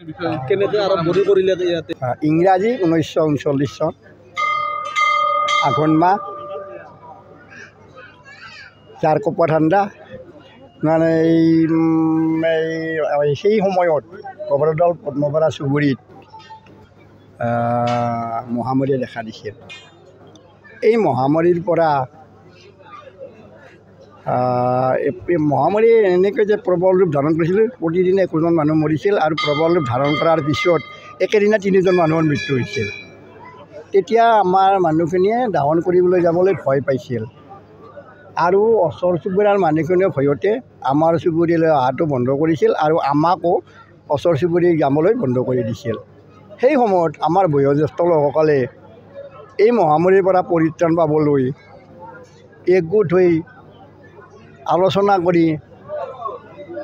কেনেকৈ আৰম্ভণি কৰিলে ইয়াতে? ইংৰাজী 1939 চন আঘোণ মাহ যাৰ কপা ঠাণ্ডা মানে সেই সময়ত কবৰদল পদ্মপাৰা চুবুৰীত মহামাৰীয়ে দেখা দিছিল। এই মহামাৰীৰ পৰা মহামাৰীয়ে এনেকৈ যে প্ৰবল ৰূপ ধাৰণ কৰিছিল, প্ৰতিদিনে একোজন মানুহ মৰিছিল আৰু প্ৰবল ৰূপ ধাৰণ কৰাৰ পিছত একেদিনা 3জন মানুহৰ মৃত্যু হৈছিল। তেতিয়া আমাৰ মানুহখিনিয়ে দাহন কৰিবলৈ যাবলৈ ভয় পাইছিল আৰু ওচৰ চুবুৰীয়াৰ মানুহখিনিয়ে ভয়তে আমাৰ চুবুৰীলৈ অহাটো বন্ধ কৰিছিল আৰু আমাকো ওচৰ চুবুৰী যাবলৈ বন্ধ কৰি দিছিল। সেই সময়ত আমাৰ বয়োজ্যেষ্ঠ লোকসকলে এই মহামাৰীৰ পৰা পৰিত্ৰাণ পাবলৈ একগোট হৈ আলোচনা কৰি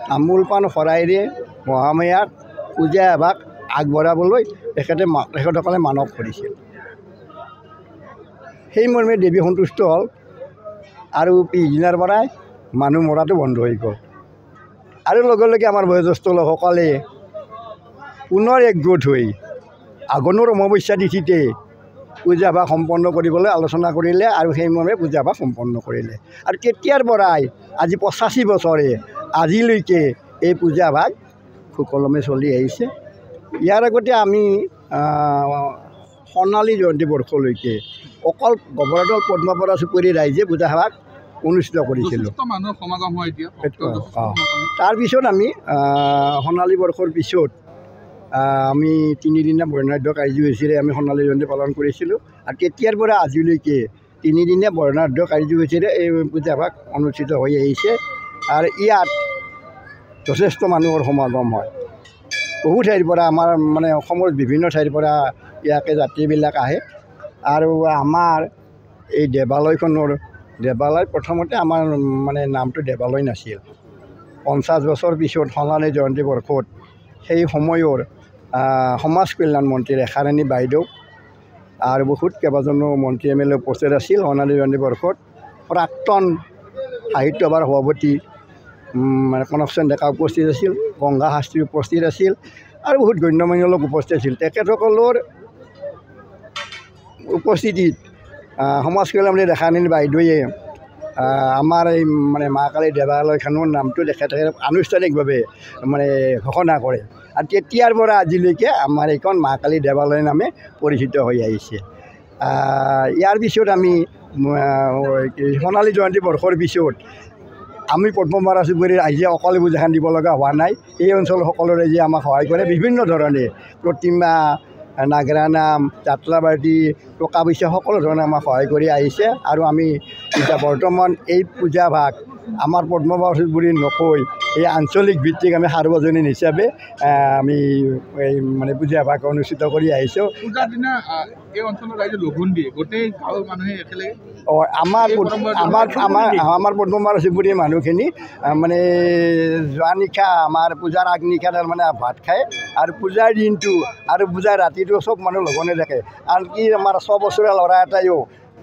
তামোল পাণ শৰাইৰে মহামায়াক পূজা এভাগ আগবঢ়াবলৈ তেখেতসকলে মানস কৰিছিল। সেই মৰ্মে দেৱী সন্তুষ্ট হ'ল আৰু পিছদিনাৰ পৰাই মানুহ মৰাটো বন্ধ হৈ গ'ল। আৰু লগে লগে আমাৰ বয়োজ্যেষ্ঠ লোকসকলে পুনৰ একগোট হৈ আঘোণৰ অমাৱস্যা তিথিতে পূজাভাগ সম্পন্ন কৰিবলৈ আলোচনা কৰিলে আৰু সেই মৰ্মে পূজাভাগ সম্পন্ন কৰিলে। আৰু তেতিয়াৰ পৰাই আজি 85 বছৰে আজিলৈকে এই পূজাভাগ সুকলমে চলি আহিছে। ইয়াৰ আগতে আমি সোণালী জয়ন্তী বৰ্ষলৈকে অকল গবৰদল পদ্মপাৰা চুবুৰীৰ ৰাইজে পূজাভাগ অনুষ্ঠিত কৰিছিলোঁ। তাৰপিছত আমি সোণালী বৰ্ষৰ পিছত আমি 3 দিনীয়া বৰ্ণাঢ্য কাৰ্যসূচীৰে আমি সোণালী জয়ন্তী পালন কৰিছিলোঁ। আৰু তেতিয়াৰ পৰা আজিলৈকে 3 দিনীয়া বৰ্ণাঢ্য কাৰ্যসূচীৰে এই পূজাভাগ অনুষ্ঠিত হৈ আহিছে। আৰু ইয়াত যথেষ্ট মানুহৰ সমাগম হয়। বহু ঠাইৰ পৰা আমাৰ মানে অসমৰ বিভিন্ন ঠাইৰ পৰা ইয়াকে যাত্ৰীবিলাক আহে। আৰু আমাৰ এই দেৱালয় প্ৰথমতে আমাৰ মানে নামটো দেৱালয় নাছিল। 50 বছৰ পিছত সোণালী জয়ন্তী বৰ্ষত সেই সময়ৰ সমাজ কল্যাণ মন্ত্ৰী ৰেখাৰাণী বাইদেউ আৰু বহুত কেইবাজনো মন্ত্ৰী MLA উপস্থিত আছিল। সোণালী জয়ন্তী বৰ্ষত প্ৰাক্তন সাহিত্য সভাৰ সভাপতি কনকচন্দ ডেকা উপস্থিত আছিল, গংগা শাস্ত্ৰী উপস্থিত আছিল আৰু বহুত গণ্যমান্য লোক উপস্থিত আছিল। তেখেতসকলৰ উপস্থিতিত সমাজ কল্যাণ মন্ত্ৰী ৰেখাৰাণী বাইদেৱে আমাৰ এই মানে মা কালী দেৱালয়খনৰ নামটো তেখেতে আনুষ্ঠানিকভাৱে মানে ঘোষণা কৰে। আৰু তেতিয়াৰ পৰা আজিলৈকে আমাৰ এইখন মা কালী দেৱালয় নামে পৰিচিত হৈ আহিছে। ইয়াৰ পিছত আমি সোণালী জয়ন্তী বৰ্ষৰ পিছত আমি পদ্মপাৰা চুবুৰীৰ ৰাইজে অকলে পূজাখন দিব লগা হোৱা নাই। এই অঞ্চলৰ সকলো ৰাইজে আমাক সহায় কৰে বিভিন্ন ধৰণে, প্ৰতিমা, নাগৰা নাম, যাত্ৰা পাৰ্টি, টকা পইচা সকলো ধৰণে আমাক সহায় কৰি আহিছে। আৰু আমি এতিয়া বৰ্তমান এই পূজাভাগ আমাৰ পদ্মপাৰা চুবুৰীৰ নকৈ এই আঞ্চলিক ভিত্তিক আমি সাৰ্বজনীন হিচাপে আমি এই মানে পূজাভাগ অনুষ্ঠিত কৰি আহিছোঁ। পূজাৰ দিনা এই অঞ্চলৰ ৰাইজে লঘোণ দিয়ে, গোটেই গাঁৱৰ মানুহে একেলগে আমাৰ পদ্মপাৰা চুবুৰীৰ মানুহখিনি মানে যোৱা নিশা আমাৰ পূজাৰ আগনিশা তাৰমানে ভাত খায় আৰু পূজাৰ দিনটো আৰু পূজাৰ ৰাতিটো চব মানুহ লঘোণে থাকে। আনকি আমাৰ 6 বছৰীয়া ল'ৰা এটাইও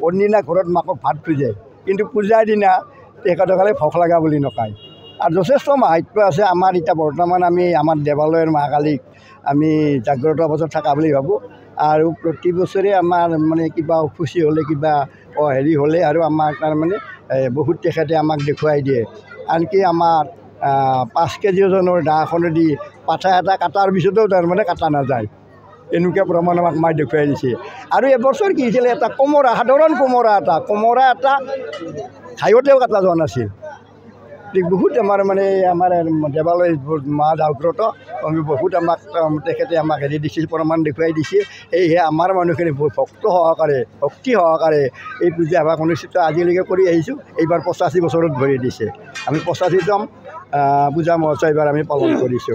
অন্যদিনা ঘৰত মাকক ভাত খোজে, কিন্তু পূজাৰ দিনা তেখেতসকলে ভোক লগা বুলি নকয়। আৰু যথেষ্ট মাহাত্য আছে আমাৰ। এতিয়া বৰ্তমান আমি আমাৰ দেৱালয়ৰ মা কালীক আমি জাগ্ৰত অৱস্থাত থকা বুলি ভাবোঁ। আৰু প্ৰতি বছৰে আমাৰ মানে কিবা খুচি হ'লে কিবা হেৰি হ'লে আৰু আমাক তাৰমানে বহুত তেখেতে আমাক দেখুৱাই দিয়ে। আনকি আমাৰ 5 কেজি ওজনৰ দা এখনেদি পাঠা এটা কাটাৰ পিছতো তাৰমানে কাটা নাযায়, এনেকুৱা প্ৰমাণ আমাক মাই দেখুৱাই দিছে। আৰু এবছৰ কি হৈছিলে, এটা কোমোৰা, সাধাৰণ কোমোৰা এটা খায়তেও কাটা যোৱা নাছিল। বহুত আমাৰ মানে আমাৰ দেৱালয় মা জাগ্ৰত বহুত আমাক তেখেতে আমাক হেৰি দিছিল, প্ৰমাণ দেখুৱাই দিছে। সেয়েহে আমাৰ মানুহখিনি বহুত ভক্তি সহকাৰে এই পূজাভাগ অনুষ্ঠিত আজিলৈকে কৰি আহিছোঁ। এইবাৰ 85 বছৰত ভৰি দিছে। আমি 85তম পূজা মহোৎসৱ এইবাৰ আমি পালন কৰিছোঁ।